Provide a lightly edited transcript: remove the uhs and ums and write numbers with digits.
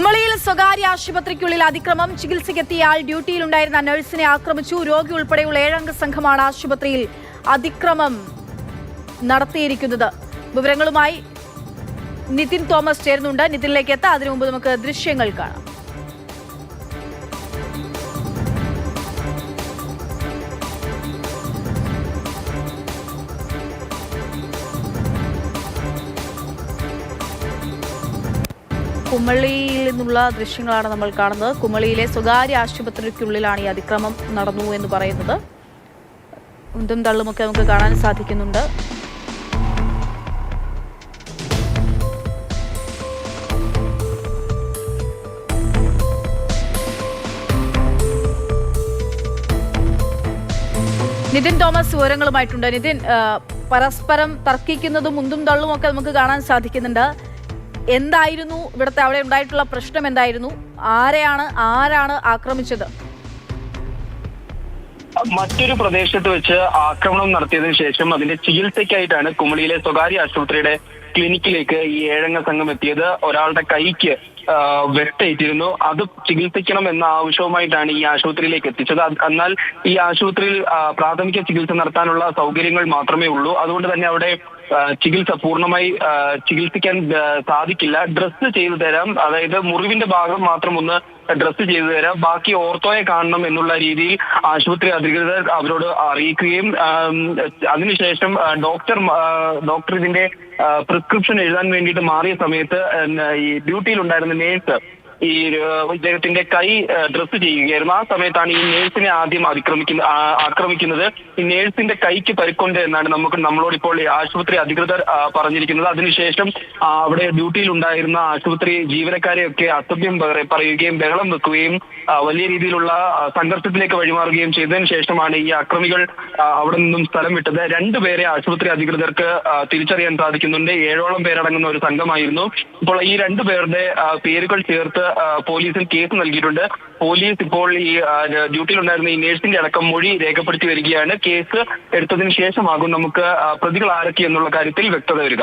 കുമളിയിൽ സ്വകാര്യ ആശുപത്രിക്കുള്ളിൽ അതിക്രമം. ചികിത്സയ്ക്കെത്തിയ ആൾ ഡ്യൂട്ടിയിലുണ്ടായിരുന്ന നഴ്സിനെ ആക്രമിച്ചു. രോഗി ഉൾപ്പെടെയുള്ള 7 അംഗ സംഘമാണ് ആശുപത്രിയിൽ അതിക്രമം നടത്തിയിരിക്കുന്നത്. വിവരങ്ങളുമായി നിതിൻ തോമസ് ചേരുന്നുണ്ട്. നിതിനിലേക്ക് എത്താം. അതിനു മുമ്പ് നമുക്ക് ദൃശ്യങ്ങൾ കാണാം. കുമളിയിൽ നിന്നുള്ള ദൃശ്യങ്ങളാണ് നമ്മൾ കാണുന്നത്. കുമളിയിലെ സ്വകാര്യ ആശുപത്രിക്കുള്ളിലാണ് ഈ അതിക്രമം നടന്നു എന്ന് പറയുന്നത്. ഉന്തും തള്ളുമൊക്കെ നമുക്ക് കാണാൻ സാധിക്കുന്നുണ്ട്. നിതിൻ തോമസ് വിവരങ്ങളുമായിട്ടുണ്ട്. നിതിൻ, പരസ്പരം തർക്കിക്കുന്നതും ഉന്തും തള്ളും ഒക്കെ നമുക്ക് കാണാൻ സാധിക്കുന്നുണ്ട്. എന്തായിരുന്നു ഇവിടുത്തെ അവിടെ ഉണ്ടായിട്ടുള്ള പ്രശ്നം? എന്തായിരുന്നു? ആരാണ് ആക്രമിച്ചത്? മറ്റൊരു പ്രദേശത്ത് വെച്ച് ആക്രമണം നടത്തിയതിനു ശേഷം അതിന്റെ ചികിത്സയ്ക്കായിട്ടാണ് കുമളിയിലെ സ്വകാര്യ ആശുപത്രിയുടെ ക്ലിനിക്കിലേക്ക് ഈ 7 അംഗ സംഘം എത്തിയത്. ഒരാളുടെ കൈക്ക് വെട്ടേറ്റിരുന്നു. അത് ചികിത്സിക്കണം എന്ന ആവശ്യവുമായിട്ടാണ് ഈ ആശുപത്രിയിലേക്ക് എത്തിച്ചത്. എന്നാൽ ഈ ആശുപത്രിയിൽ പ്രാഥമിക ചികിത്സ നടത്താനുള്ള സൗകര്യങ്ങൾ മാത്രമേ ഉള്ളൂ. അതുകൊണ്ട് തന്നെ അവിടെ ചികിത്സ പൂർണ്ണമായി ചികിത്സിക്കാൻ സാധിക്കില്ല. ഡ്രസ്സ് ചെയ്തു തരാം, അതായത് മുറിവിന്റെ ഭാഗം മാത്രം ഒന്ന് ഡ്രസ്സ് ചെയ്തു തരാം, ബാക്കി ഓർത്തോയെ കാണണം എന്നുള്ള രീതിയിൽ ആശുപത്രി അധികൃതർ അവരോട് അറിയിക്കുകയും അതിനുശേഷം ഡോക്ടർ ഇതിന്റെ പ്രിസ്ക്രിപ്ഷൻ എഴുതാൻ വേണ്ടിയിട്ട് മാറിയ സമയത്ത് ഈ ഡ്യൂട്ടിയിൽ ഉണ്ടായിരുന്ന നേഴ്സ് ഈ ഇദ്ദേഹത്തിന്റെ കൈ ഡ്രസ്സ് ചെയ്യുകയായിരുന്നു. ആ സമയത്താണ് ഈ നേഴ്സിനെ ആദ്യം ആക്രമിക്കുന്നത്. ഈ നേഴ്സിന്റെ കൈക്ക് പരിക്കുണ്ട് എന്നാണ് നമ്മളോട് ഇപ്പോൾ ആശുപത്രി അധികൃതർ പറഞ്ഞിരിക്കുന്നത്. അതിനുശേഷം അവിടെ ഡ്യൂട്ടിയിൽ ഉണ്ടായിരുന്ന ആശുപത്രി ജീവനക്കാരെയൊക്കെ അസഭ്യം പറയുകയും ബഹളം വെക്കുകയും വലിയ രീതിയിലുള്ള സംഘർഷത്തിലേക്ക് വഴിമാറുകയും ചെയ്തതിനു ശേഷമാണ് ഈ അക്രമികൾ അവിടെ നിന്നും സ്ഥലം വിട്ടത്. 2 പേരെ ആശുപത്രി അധികൃതർക്ക് തിരിച്ചറിയാൻ സാധിക്കുന്നുണ്ട്. 7ഓളം പേരടങ്ങുന്ന ഒരു സംഘമായിരുന്നു. ഇപ്പോൾ ഈ 2 പേരുടെ പേരുകൾ ചേർത്ത് പോലീസിൽ കേസ് നൽകിയിട്ടുണ്ട്. പോലീസ് ഇപ്പോൾ ഈ ഡ്യൂട്ടിയിലുണ്ടായിരുന്ന ഈ നേഴ്സിന്റെ അടക്കം മൊഴി രേഖപ്പെടുത്തി വരികയാണ്. കേസ് എടുത്തതിന് ശേഷമാകും നമുക്ക് പ്രതികൾ ആരൊക്കെ എന്നുള്ള കാര്യത്തിൽ വ്യക്തത വരിക.